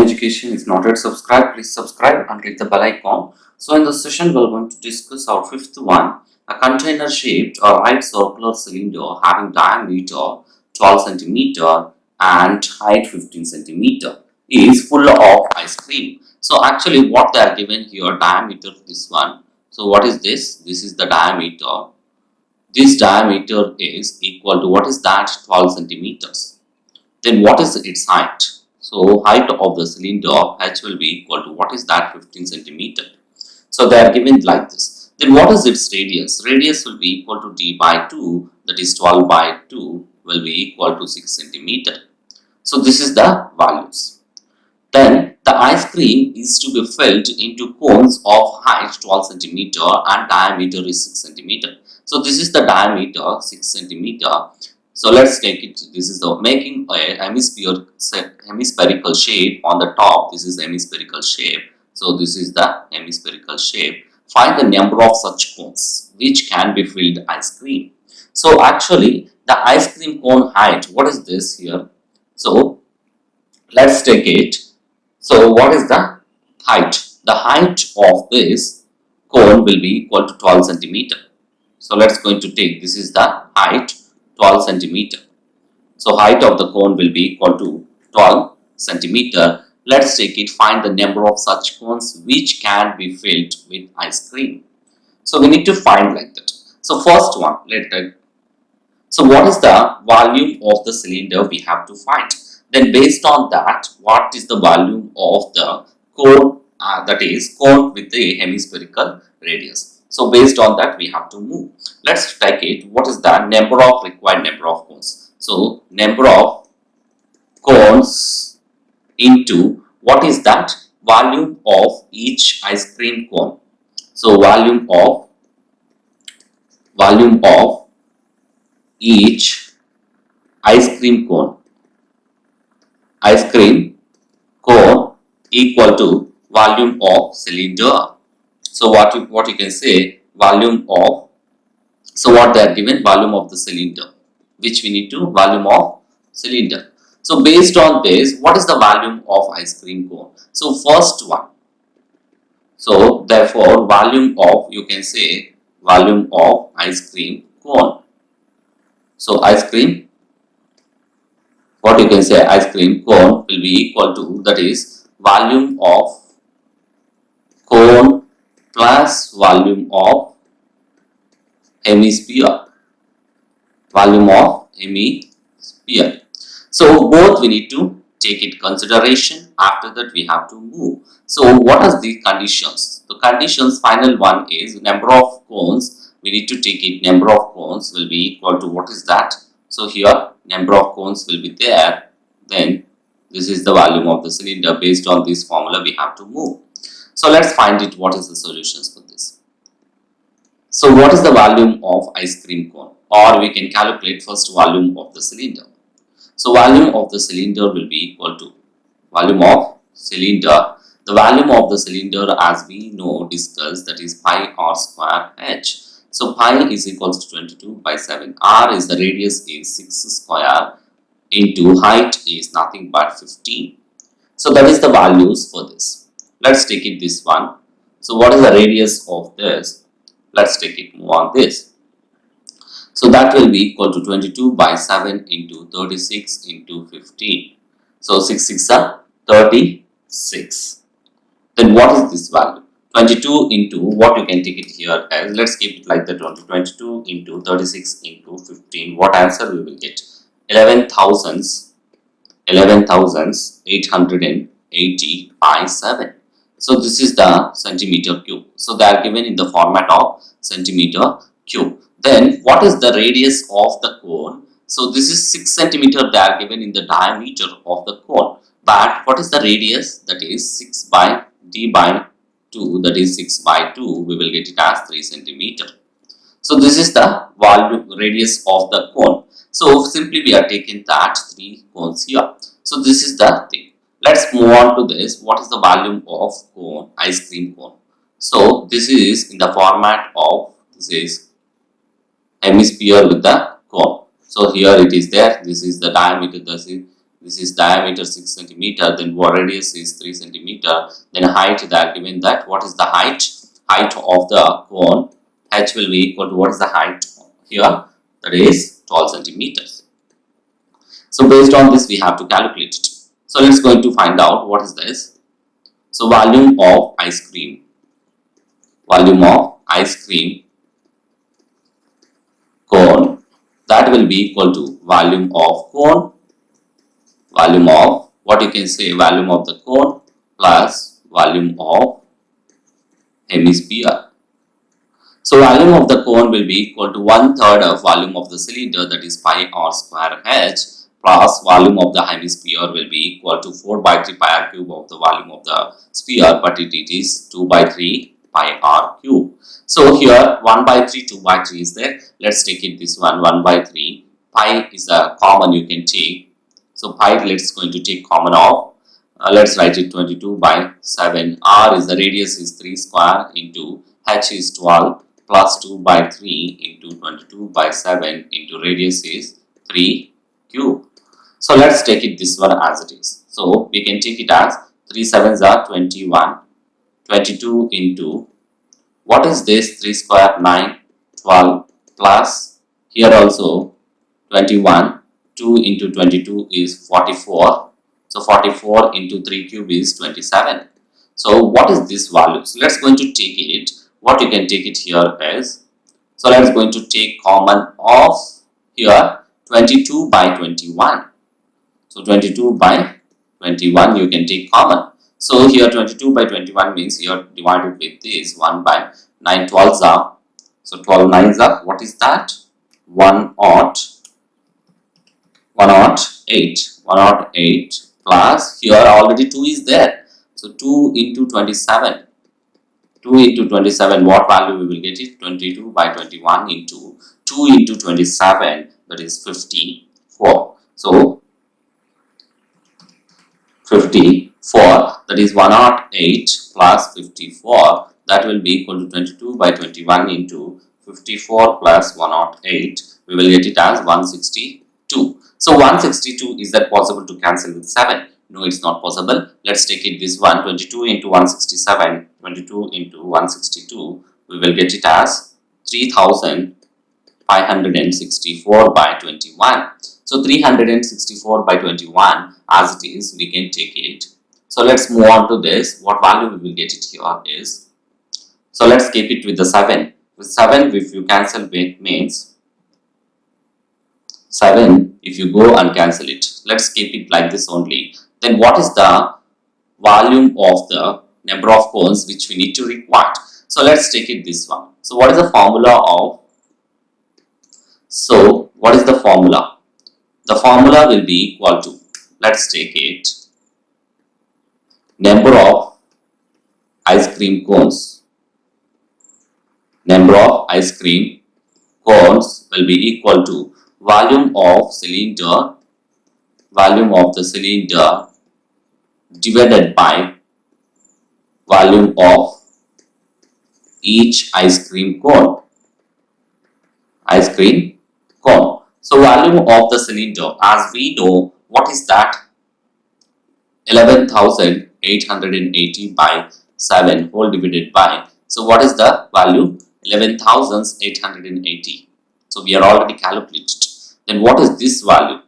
Education is not yet subscribed, please subscribe and click the bell icon. So in this session, we're going to discuss our fifth one. A container shaped or right circular cylinder having diameter 12 centimeter and height 15 centimeter is full of ice cream. So actually what they are given here, diameter this one. So what is this? This is the diameter. This diameter is equal to, what is that? 12 centimeters. Then what is its height? So height of the cylinder h will be equal to, what is that? 15 centimeter. So they are given like this. Then what is its radius? Radius will be equal to d by 2, that is 12 by 2 will be equal to 6 centimeter. So this is the values. Then the ice cream is to be filled into cones of height 12 centimeter and diameter is 6 centimeter. So this is the diameter 6 centimeter. So let's take it. This is the making a hemispherical shape on the top. This is hemispherical shape. So this is the hemispherical shape. Find the number of such cones which can be filled ice cream. So actually the ice cream cone height, what is this here? So let's take it. So what is the height? The height of this cone will be equal to 12 centimeter. So let's going to take, this is the height 12 centimeter. So height of the cone will be equal to 12 centimeter. Let's take it, find the number of such cones which can be filled with ice cream. So we need to find like that. So first one, so what is the volume of the cylinder we have to find? Then based on that, what is the volume of the cone, that is cone with the hemispherical radius. So based on that we have to move. Let's take it, what is the required number of cones. So number of cones into, what is that? Volume of each ice cream cone. So volume of each ice cream cone equal to volume of cylinder. So what you can say, volume of, so what they are given, volume of the cylinder, which we need to, volume of cylinder. So based on this, what is the volume of ice cream cone? So first one, so therefore volume of, you can say volume of ice cream cone. So ice cream, what you can say, ice cream cone will be equal to, that is volume of cone plus volume of hemisphere. So both we need to take it consideration. After that we have to move. So what are the conditions? The conditions, final one is number of cones. We need to take it, number of cones will be equal to, what is that? So here number of cones will be there. Then this is the volume of the cylinder. Based on this formula we have to move. So let's find it, what is the solutions for this. So what is the volume of ice cream cone? Or we can calculate first volume of the cylinder. So volume of the cylinder will be equal to volume of cylinder. The volume of the cylinder, as we know, discussed, that is pi r square h. So pi is equals to 22 by 7. R is the radius is 6 square into height is nothing but 15. So that is the values for this. Let's take it this one. So what is the radius of this? Let's take it, move on this. So that will be equal to 22 by 7 into 36 into 15. So 6 6 are 36. Then what is this value? 22 into, what you can take it here as, let's keep it like that, 22 into 36 into 15. What answer we will get? 11,880 by 7. So this is the centimeter cube. So they are given in the format of centimeter cube. Then what is the radius of the cone? So this is 6 centimeter they are given in the diameter of the cone. But what is the radius? That is 6 by d by 2, that is 6 by 2, we will get it as 3 centimeter. So this is the volume radius of the cone. So simply we are taking that 3 cones here. So this is the thing. Let's move on to this. What is the volume of cone, ice cream cone? So this is in the format of, this is hemisphere with the cone. So here it is there. This is the diameter. This is this is diameter 6 centimeter, then what radius is 3 centimeter, then height they are given that what is the height of the cone, h will be equal to what is the height here, that is 12 centimeters. So based on this we have to calculate it. So let's going to find out what is this. So volume of ice cream cone, that will be equal to volume of cone, volume of what you can say volume of the cone plus volume of hemisphere. So volume of the cone will be equal to 1/3 of volume of the cylinder, that is pi r square h, plus volume of the hemisphere will be equal to 4/3 pi r cube of the volume of the sphere, but it is 2/3 pi r cube. So here 1/3, 2/3 is there. Let's take it this one, 1/3. Pi is a common you can take. So pi let's going to take common off. Let's write it 22/7. R is the radius is 3 square into h is 12 plus 2/3 into 22/7 into radius is 3 cube. So let's take it this one as it is. So we can take it as 3 sevens are 21, 22 into what is this, 3 square 9, 12 plus here also 21, 2 into 22 is 44. So 44 into 3 cube is 27. So what is this value? So let's going to take it. What you can take it here is, so let's going to take common of here 22/21. So 22/21 you can take common. So here 22/21 means you are divided with this 1/9, 12s are, so 12 9s are, what is that? 108 plus here already 2 is there. So 2 into 27. 2 into 27, what value we will get it? 22/21 into 2 into 27, that is 54. So 54, that is 108 plus 54, that will be equal to 22/21 into 54 plus 108. We will get it as 162. So 162, is that possible to cancel with 7? No, it's not possible. Let's take it this one, 22 into 167, 22 into 162, we will get it as 3564/21. So 364/21 as it is, we can take it. So let's move on to this. What value we will get it here is, so let's keep it with the 7. With 7, if you cancel with means 7, if you go and cancel it, let's keep it like this only. Then what is the volume of the number of cones which we need to require? So let's take it this one. So what is the formula of, so what is the formula? The formula will be equal to, let's take it, number of ice cream cones. Number of ice cream cones will be equal to volume of the cylinder divided by volume of each ice cream cone. So volume of the cylinder, as we know, what is that? 11,880/7 whole divided by, so what is the value? 11,880. So we are already calculated. Then what is this value?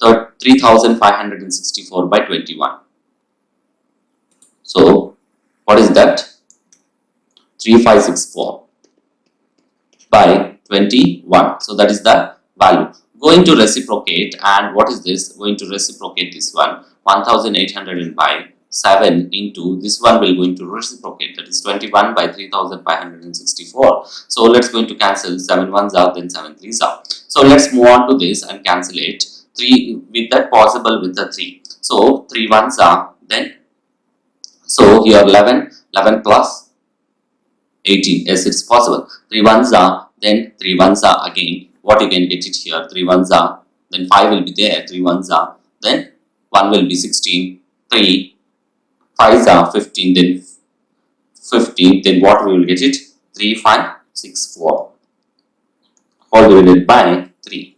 3,564/21. So what is that? 3564/21. So that is the value. Going to reciprocate, and what is this? Going to reciprocate this one, 1,800/7 into this one will going to reciprocate, that is 21/3564. So let's going to cancel 7 ones out, then 7 threes out. So let's move on to this and cancel it. 3 with that possible with the 3. So 3 ones are, then so here 11 plus 18. Yes, it's possible. 3 ones are, then 3 ones are again. What you can get it here? 3 ones are, then 5 will be there. 3 ones are, then 1 will be 16. 3 5s are 15. Then 15. Then what we will get it? 3564 whole divided by 3.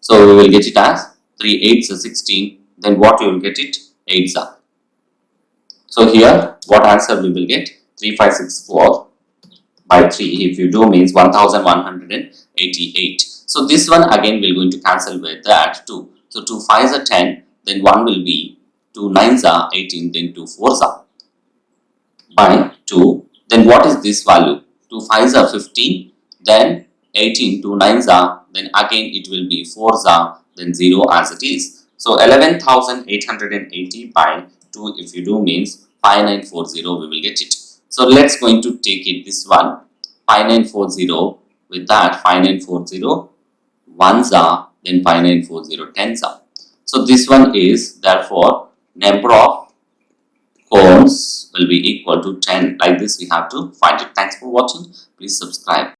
So we will get it as 3 8s are 16, then what you will get it? 8s are. So here what answer we will get? 3564 by 3 if you do means 1188. So this one again we are going to cancel with that 2. So 2 5s are 10, then 1 will be 2 9s are 18, then 2 4s are by 2. Then what is this value? 2 5s are 15, then 18, 2 9s are, then again it will be 4s are, then 0 as it is. So 11,880 by 2 if you do means 5940 we will get it. So let's going to take it this one 5940, with that 5940 ones are, then 5940 tens are. So this one is therefore number of cones will be equal to 10. Like this we have to find it. Thanks for watching. Please subscribe.